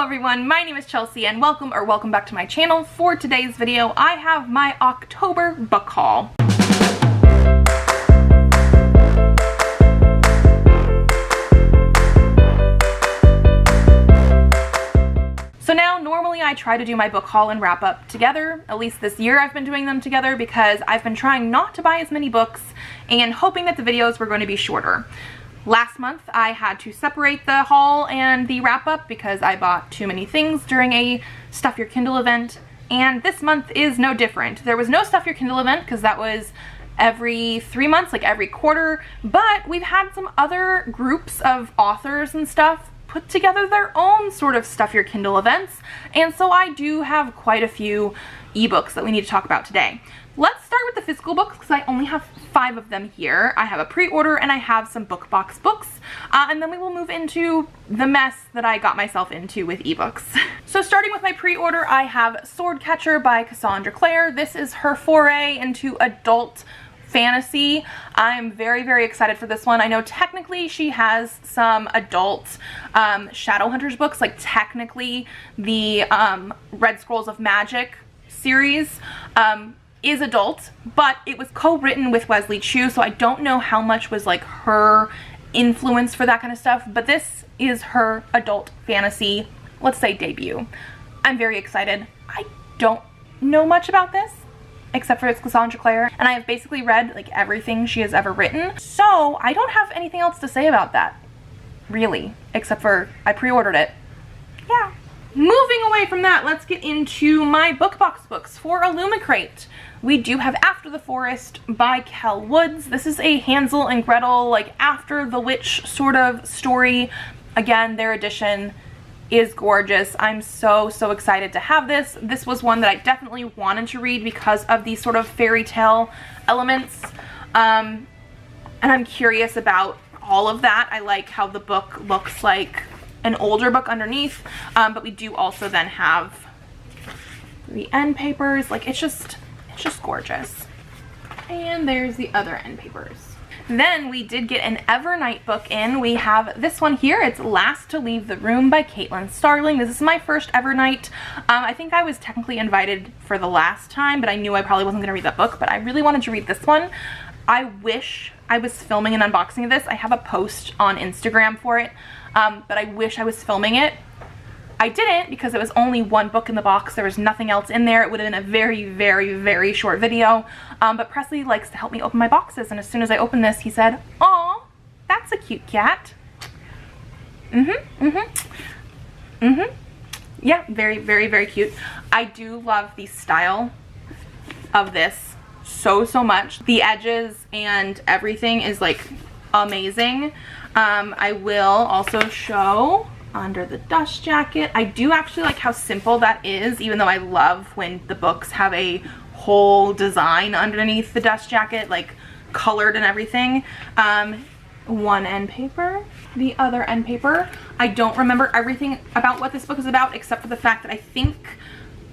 Hello everyone, my name is Chelsea and welcome back to my channel. For today's video, I have my October book haul. So now, normally I try to do my book haul and wrap up together. At least this year I've been doing them together because I've been trying not to buy as many books and hoping that the videos were going to be shorter. Last month I had to separate the haul and the wrap up because I bought too many things during a Stuff Your Kindle event, and this month is no different. There was no Stuff Your Kindle event because that was every 3 months, like every quarter, but we've had some other groups of authors and stuff put together their own sort of Stuff Your Kindle events, and so I do have quite a few ebooks that we need to talk about today. Let's start with the physical books because I only have 5 of them here. I have a pre-order and I have some book box books, and then we will move into the mess that I got myself into with ebooks. So starting with my pre-order, I have Swordcatcher by Cassandra Clare. This is her foray into adult fantasy. I'm very excited for this one. I know technically she has some adult Shadowhunters books, like technically the Red Scrolls of Magic series is adult, but it was co-written with Wesley Chu, so I don't know how much was like her influence for that kind of stuff, but this is her adult fantasy, let's say, debut. I'm very excited. I don't know much about this except for it's Cassandra Clare, and I have basically read like everything she has ever written, so I don't have anything else to say about that, really, except for I pre-ordered it. Yeah. Moving away from that, let's get into my book box books. For Illumicrate, we do have After the Forest by Kel Woods. This is a Hansel and Gretel, like After the Witch sort of story. Again, their edition is gorgeous. I'm so excited to have this. This was one that I definitely wanted to read because of these sort of fairy tale elements. And I'm curious about all of that. I like how the book looks like an older book underneath, but we do also then have the end papers. Like, it's just gorgeous. And there's the other end papers. Then we did get an Evernight book in. We have this one here. It's Last to Leave the Room by Caitlin Starling. This is my first Evernight. I think I was technically invited for the last time, but I knew I probably wasn't going to read that book, but I really wanted to read this one. I wish I was filming an unboxing of this. I have a post on Instagram for it, but I wish I was filming it. I didn't because it was only one book in the box. There was nothing else in there. It would have been a very short video, but Presley likes to help me open my boxes, and as soon as I opened this, he said, "Aw, that's a cute cat." Yeah, very cute. I do love the style of this so much. The edges and everything is like amazing. I will also show under the dust jacket. I do actually like how simple that is, even though I love when the books have a whole design underneath the dust jacket, like colored and everything. One end paper, the other end paper. I don't remember everything about what this book is about except for the fact that I think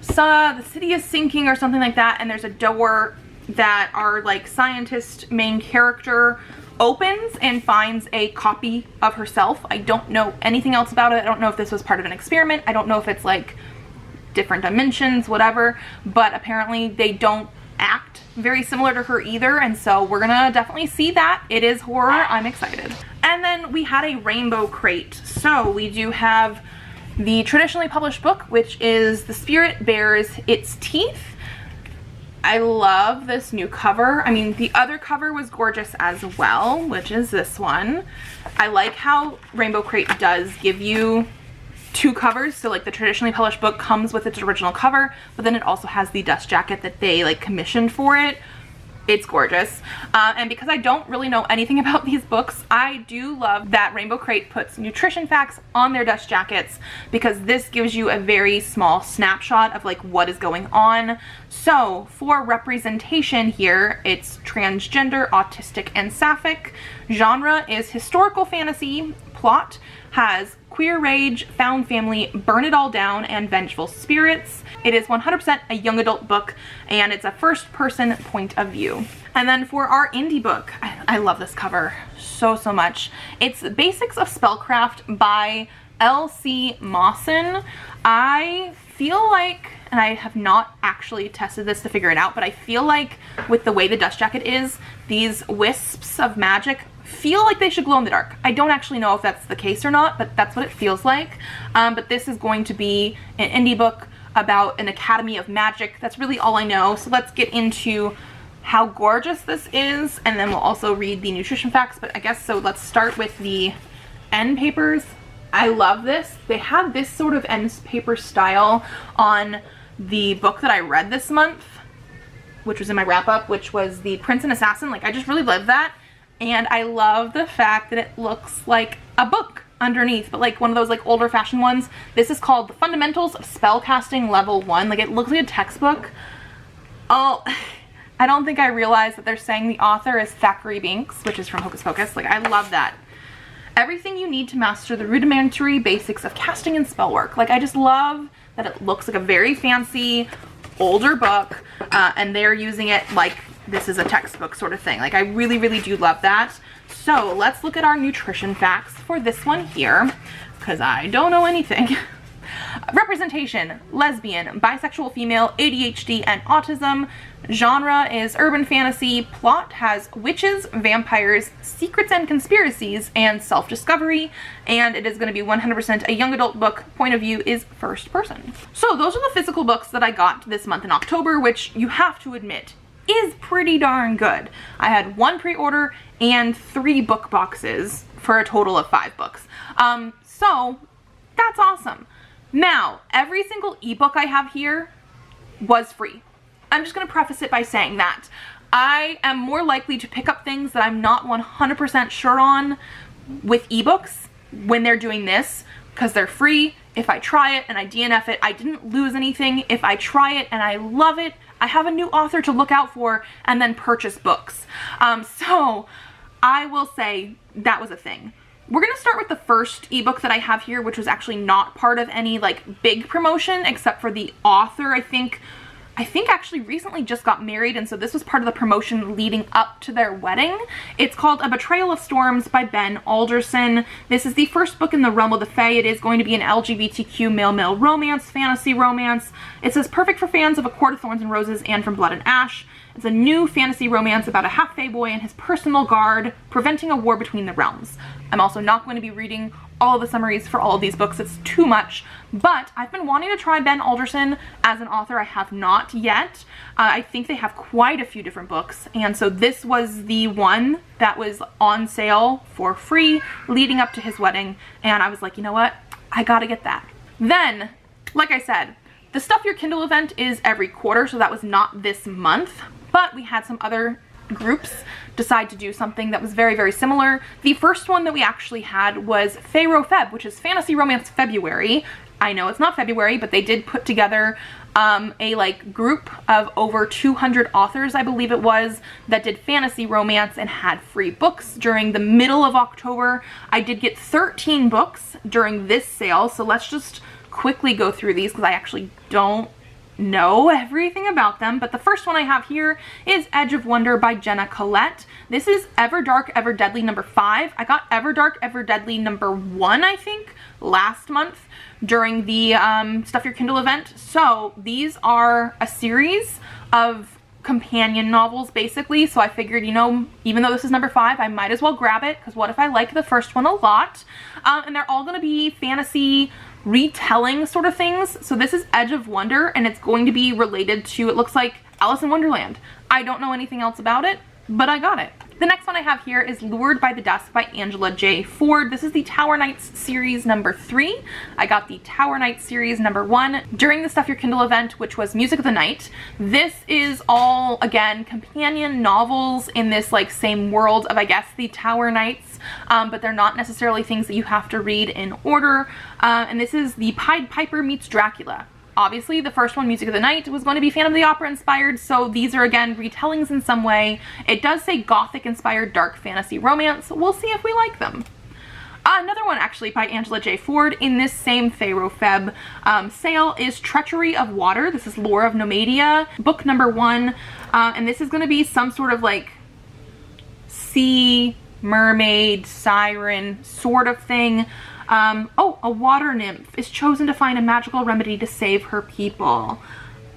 the city is sinking or something like that, and there's a door that our like scientist main character opens and finds a copy of herself. I don't know anything else about it. I don't know if this was part of an experiment. I don't know if it's like different dimensions, whatever, but apparently they don't act very similar to her either, and so we're gonna definitely see that. It is horror. I'm excited. And then we had a rainbow crate. So we do have the traditionally published book, which is The Spirit Bears Its Teeth. I love this new cover. I mean, the other cover was gorgeous as well, which is this one. I like how Rainbow Crate does give you 2 covers. So like the traditionally published book comes with its original cover, but then it also has the dust jacket that they like commissioned for it. It's gorgeous. And because I don't really know anything about these books, I do love that Rainbow Crate puts nutrition facts on their dust jackets, because this gives you a very small snapshot of like what is going on. So for representation here, it's transgender, autistic, and sapphic. Genre is historical fantasy. Plot has queer rage, found family, burn it all down, and vengeful spirits. It is 100% a young adult book, and it's a first person point of view. And then for our indie book, I love this cover so much. It's Basics of Spellcraft by L.C. Mawson. I feel like, and I have not actually tested this to figure it out, but I feel like with the way the dust jacket is, these wisps of magic feel like they should glow in the dark. I don't actually know if that's the case or not, but that's what it feels like. But this is going to be an indie book about an academy of magic. That's really all I know. So let's get into how gorgeous this is, and then we'll also read the nutrition facts. But I guess so let's start with the end papers. I love this. They had this sort of end paper style on the book that I read this month, which was in my wrap up, which was the Prince and Assassin. Like, I just really love that. And I love the fact that it looks like a book underneath, but like one of those like older fashioned ones. This is called The Fundamentals of Spellcasting Level 1. Like, it looks like a textbook. Oh, I don't think I realized that they're saying the author is Thackeray Binks, which is from Hocus Pocus. Like, I love that. Everything you need to master the rudimentary basics of casting and spell work. Like, I just love that it looks like a very fancy older book, and they're using it like this is a textbook sort of thing. Like, I really, really do love that. So let's look at our nutrition facts for this one here, because I don't know anything. Representation: lesbian, bisexual female, ADHD, and autism. Genre is urban fantasy. Plot has witches, vampires, secrets and conspiracies, and self-discovery. And it is going to be 100% a young adult book. Point of view is first person. So those are the physical books that I got this month in October, which you have to admit is pretty darn good. I had 1 pre-order and 3 book boxes for a total of 5 books. So that's awesome. Now, every single ebook I have here was free. I'm just going to preface it by saying that I am more likely to pick up things that I'm not 100% sure on with ebooks when they're doing this, because they're free. If I try it and I DNF it, I didn't lose anything. If I try it and I love it, I have a new author to look out for and then purchase books. So I will say that was a thing. We're going to start with the first ebook that I have here, which was actually not part of any like big promotion, except for the author, I think actually recently just got married, and so this was part of the promotion leading up to their wedding. It's called A Betrayal of Storms by Ben Alderson. This is the first book in the realm of the Fae. It is going to be an LGBTQ male-male romance, fantasy romance. It says perfect for fans of A Court of Thorns and Roses and From Blood and Ash. It's a new fantasy romance about a half-fae boy and his personal guard preventing a war between the realms. I'm also not going to be reading all of the summaries for all of these books. It's too much, but I've been wanting to try Ben Alderson as an author. I have not yet. I think they have quite a few different books, and so this was the one that was on sale for free leading up to his wedding, and I was like, you know what? I gotta get that. Then, like I said, the Stuff Your Kindle event is every quarter, so that was not this month, but we had some other groups decide to do something that was very, very similar. The first one that we actually had was Pharaoh Feb, which is Fantasy Romance February. I know it's not February, but they did put together a like group of over 200 authors, I believe it was, that did fantasy romance and had free books during the middle of October. I did get 13 books during this sale, so let's just quickly go through these because I actually don't know everything about them. But the first one I have here is Edge of Wonder by Jenna Collette. This is Ever Dark, Ever Deadly number 5. I got Ever Dark, Ever Deadly number 1, I think, last month during the Stuff Your Kindle event. So these are a series of companion novels, basically. So I figured, you know, even though this is number 5, I might as well grab it, because what if I like the first one a lot? And they're all going to be fantasy retelling sort of things. So this is Edge of Wonder, and it's going to be related to, it looks like, Alice in Wonderland. I don't know anything else about it, but I got it. The next one I have here is Lured by the Dusk by Angela J. Ford. This is the Tower Knights series number 3. I got the Tower Knights series number 1 during the Stuff Your Kindle event, which was Music of the Night. This is all, again, companion novels in this like same world of, I guess, the Tower Knights, but they're not necessarily things that you have to read in order. And this is the Pied Piper meets Dracula. Obviously, the first one, Music of the Night, was going to be Phantom of the Opera inspired, so these are, again, retellings in some way. It does say Gothic-inspired dark fantasy romance. We'll see if we like them. Another one, actually, by Angela J. Ford in this same Pharaoh Feb sale is Treachery of Water. This is Lore of Nomadia, book number 1, and this is going to be some sort of, like, sea, mermaid, siren sort of thing. Oh, a water nymph is chosen to find a magical remedy to save her people.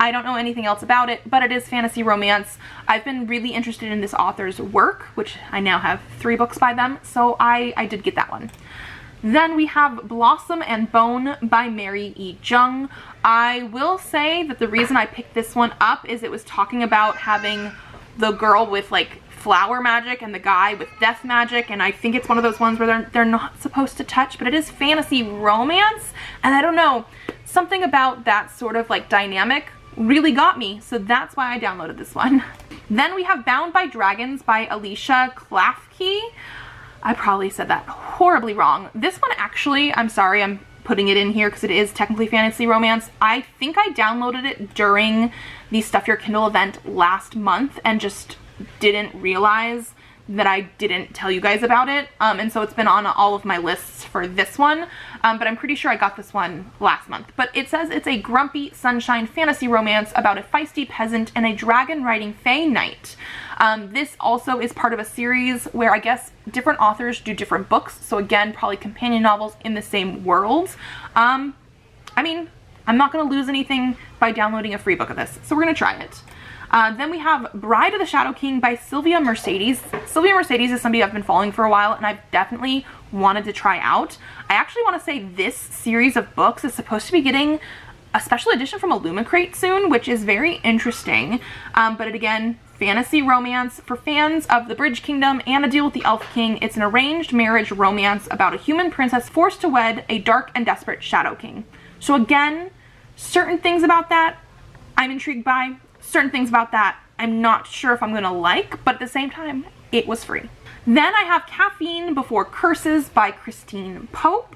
I don't know anything else about it, but it is fantasy romance. I've been really interested in this author's work, which I now have 3 books by them, so I did get that one. Then we have Blossom and Bone by Mary E. Jung. I will say that the reason I picked this one up is it was talking about having the girl with like flower magic and the guy with death magic, and I think it's one of those ones where they're not supposed to touch, but it is fantasy romance, and I don't know, something about that sort of like dynamic really got me, so that's why I downloaded this one. Then we have Bound by Dragons by Alicia Klafke. I probably said that horribly wrong. This one actually, I'm sorry, I'm putting it in here because it is technically fantasy romance. I think I downloaded it during the Stuff Your Kindle event last month and just didn't realize that I didn't tell you guys about it. And so it's been on all of my lists for this one. But I'm pretty sure I got this one last month. But it says it's a grumpy sunshine fantasy romance about a feisty peasant and a dragon riding fae knight. This also is part of a series where I guess different authors do different books. So again, probably companion novels in the same world. I mean, I'm not going to lose anything by downloading a free book of this. So we're going to try it. Then we have Bride of the Shadow King by Sylvia Mercedes. Sylvia Mercedes is somebody I've been following for a while and I've definitely wanted to try out. I actually want to say this series of books is supposed to be getting a special edition from Illumicrate soon, which is very interesting. But again, fantasy romance for fans of the Bridge Kingdom and A Deal with the Elf King. It's an arranged marriage romance about a human princess forced to wed a dark and desperate Shadow King. So again, certain things about that I'm intrigued by. Certain things about that I'm not sure if I'm gonna like, but at the same time, it was free. Then I have Caffeine Before Curses by Christine Pope.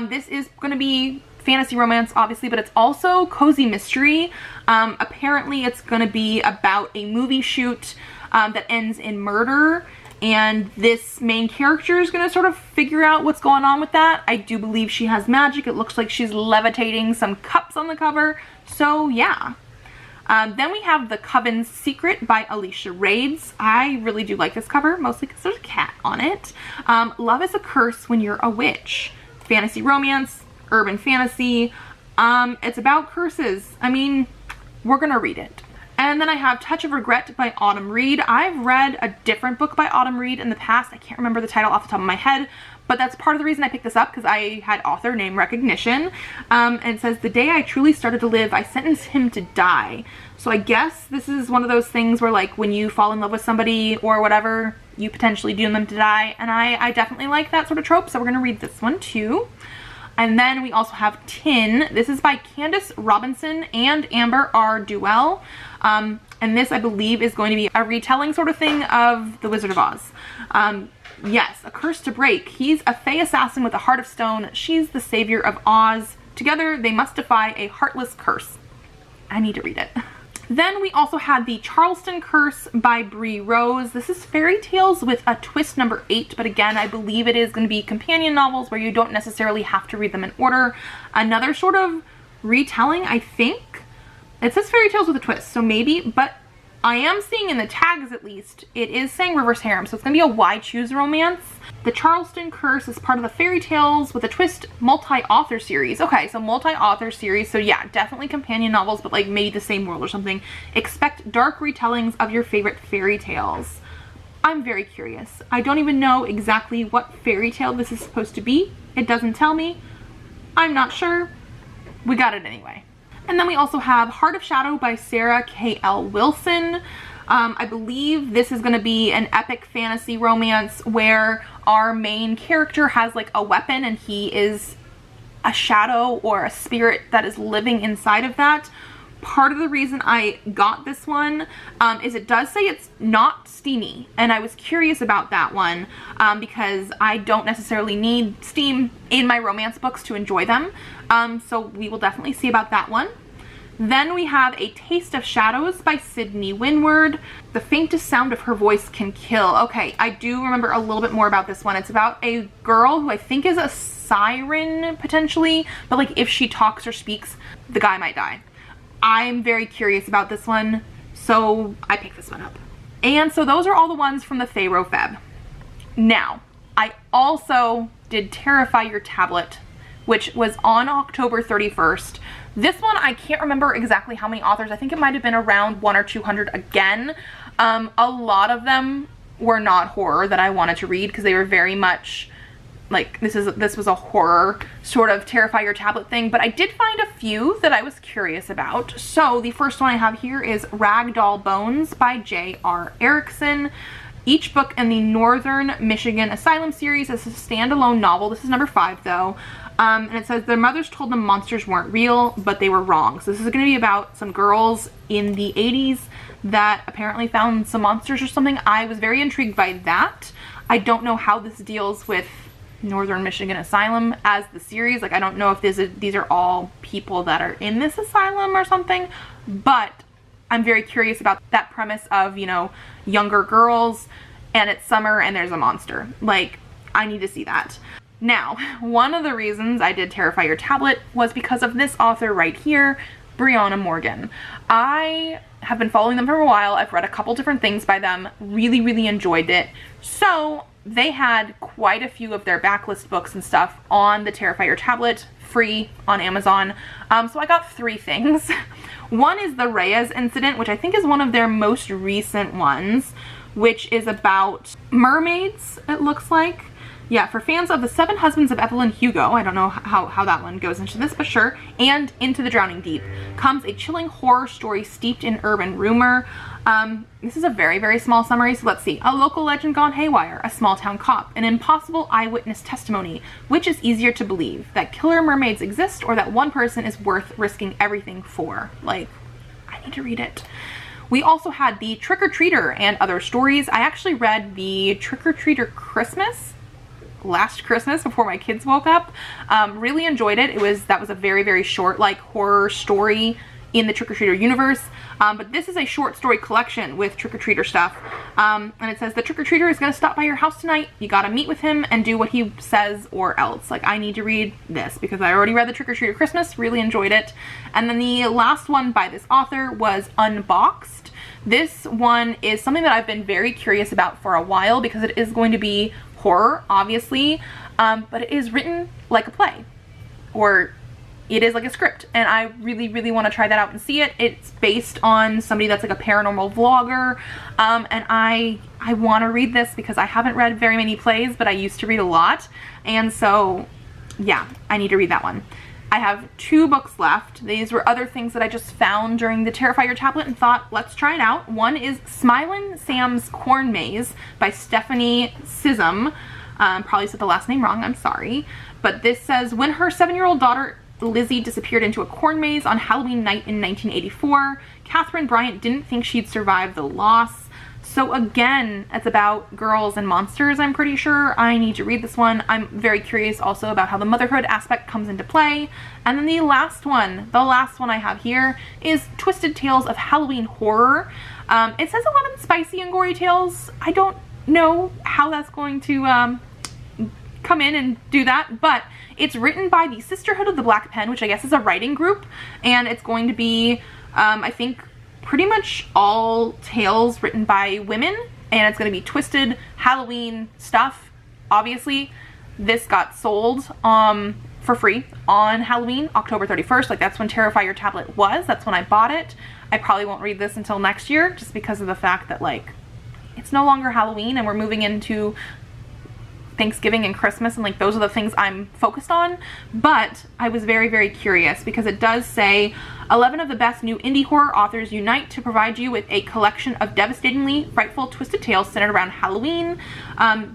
This is gonna be fantasy romance, obviously, but it's also cozy mystery. Apparently it's gonna be about a movie shoot that ends in murder, and this main character is gonna sort of figure out what's going on with that. I do believe she has magic. It looks like she's levitating some cups on the cover, so yeah. Then we have The Coven's Secret by Alicia Reyes. I really do like this cover, mostly because there's a cat on it. Love is a Curse When You're a Witch. Fantasy romance, urban fantasy. It's about curses. I mean, we're gonna read it. And then I have Touch of Regret by Autumn Reed. I've read a different book by Autumn Reed in the past. I can't remember the title off the top of my head, but that's part of the reason I picked this up, because I had author name recognition. And it says, the day I truly started to live, I sentenced him to die. So I guess this is one of those things where like when you fall in love with somebody or whatever, you potentially doom them to die. And I definitely like that sort of trope, so we're gonna read this one too. And then we also have Tin. This is by Candace Robinson and Amber R. Duell. And this, I believe, is going to be a retelling sort of thing of The Wizard of Oz. Yes, a curse to break. He's a fae assassin with a heart of stone. She's the savior of Oz. Together, they must defy a heartless curse. I need to read it. Then we also had the Charleston Curse by Bree Rose. This is fairy tales with a twist number 8, but again, I believe it is going to be companion novels where you don't necessarily have to read them in order. Another sort of retelling, I think. It says fairy tales with a twist, so maybe, but I am seeing in the tags at least, it is saying reverse harem, so it's going to be a why choose romance. The Charleston Curse is part of the Fairy Tales with a Twist multi-author series. Okay, so multi-author series, so yeah, definitely companion novels, but like maybe the same world or something. Expect dark retellings of your favorite fairy tales. I'm very curious. I don't even know exactly what fairy tale this is supposed to be. It doesn't tell me. I'm not sure. We got it anyway. And then we also have Heart of Shadow by Sarah K.L. Wilson. I believe this is going to be an epic fantasy romance where our main character has like a weapon and he is a shadow or a spirit that is living inside of that. Part of the reason I got this one is it does say it's not steamy, and I was curious about that one because I don't necessarily need steam in my romance books to enjoy them. So we will definitely see about that one. Then we have A Taste of Shadows by Sydney Winward. The faintest sound of her voice can kill. Okay, I do remember a little bit more about this one. It's about a girl who I think is a siren potentially, but like if she talks or speaks, the guy might die. I'm very curious about this one, so I picked this one up. And so those are all the ones from the Pharaoh Feb. Now, I also did Terrifier Tablet, which was on October 31st. This one, I can't remember exactly how many authors. I think it might have been around 100 or 200 again. A lot of them were not horror that I wanted to read because they were very much like, this was a horror sort of Terrifier Tablet thing, but I did find a few that I was curious about. So the first one I have here is Ragdoll Bones by J.R. Erickson. Each book in the Northern Michigan Asylum series is a standalone novel. This is number 5 though. And it says their mothers told them monsters weren't real, but they were wrong. So this is going to be about some girls in the 80s that apparently found some monsters or something. I was very intrigued by that. I don't know how this deals with Northern Michigan Asylum as the series. Like, I don't know if these are all people that are in this asylum or something, but I'm very curious about that premise of, you know, younger girls and it's summer and there's a monster. Like, I need to see that. Now, one of the reasons I did Terrifier Tablet was because of this author right here, Brianna Morgan. I have been following them for a while. I've read a couple different things by them, really, really enjoyed it. So they had quite a few of their backlist books and stuff on the Terrifier Tablet, free on Amazon. So I got 3 things. One is the Reyes Incident, which I think is one of their most recent ones, which is about mermaids, it looks like. Yeah, for fans of The 7 Husbands of Evelyn Hugo, I don't know how that one goes into this, but sure, and Into the Drowning Deep, comes a chilling horror story steeped in urban rumor. This is a very, very small summary, so let's see. A local legend gone haywire, a small town cop, an impossible eyewitness testimony. Which is easier to believe, that killer mermaids exist or that one person is worth risking everything for? Like, I need to read it. We also had the Trick or Treater and Other Stories. I actually read the Trick or Treater Christmas last Christmas before my kids woke up. Really enjoyed it. That was a very, very short, like, horror story in the Trick or Treater universe. But this is a short story collection with Trick or Treater stuff. And it says the Trick or Treater is going to stop by your house tonight. You got to meet with him and do what he says or else. Like, I need to read this because I already read the Trick or Treater Christmas, really enjoyed it. And then the last one by this author was Unboxed. This one is something that I've been very curious about for a while because it is going to be horror, obviously, but it is written like a play, or it is like a script, and I really, really want to try that out and see it. It's based on somebody that's like a paranormal vlogger, and I want to read this because I haven't read very many plays, but I used to read a lot, and so yeah, I need to read that one. I have 2 books left. These were other things that I just found during the Terrifier Tablet and thought, let's try it out. One is Smilin Sam's Corn Maze by Stephanie Sissom. Probably said the last name wrong, I'm sorry. But this says, when her 7-year-old daughter Lizzie disappeared into a corn maze on Halloween night in 1984, Catherine Bryant didn't think she'd survive the loss. So again, it's about girls and monsters, I'm pretty sure. I need to read this one. I'm very curious also about how the motherhood aspect comes into play. And then the last one I have here is Twisted Tales of Halloween Horror. It says 11 spicy and gory tales. I don't know how that's going to come in and do that, but it's written by the Sisterhood of the Black Pen, which I guess is a writing group, and it's going to be, I think, pretty much all tales written by women, and it's going to be twisted Halloween stuff. Obviously, this got sold for free on Halloween, October 31st. Like, that's when Terrifier Tablet was. That's when I bought it. I probably won't read this until next year, just because of the fact that, like, it's no longer Halloween and we're moving into Thanksgiving and Christmas, and like those are the things I'm focused on. But I was very, very curious because it does say 11 of the best new indie horror authors unite to provide you with a collection of devastatingly frightful twisted tales centered around Halloween.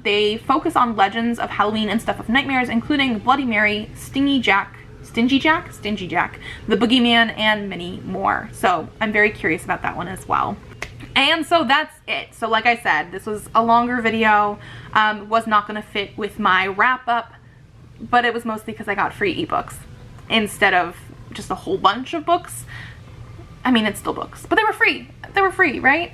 They focus on legends of Halloween and stuff of nightmares, including Bloody Mary, Stingy Jack, the Boogeyman, and many more. So I'm very curious about that one as well. And so that's it. So like I said, this was a longer video, was not going to fit with my wrap up, but it was mostly because I got free ebooks instead of just a whole bunch of books. I mean, it's still books, but they were free. They were free, right?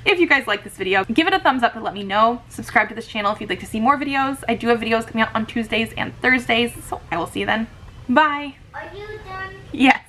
If you guys like this video, give it a thumbs up to let me know. Subscribe to this channel if you'd like to see more videos. I do have videos coming out on Tuesdays and Thursdays, so I will see you then. Bye. Are you done? Yes.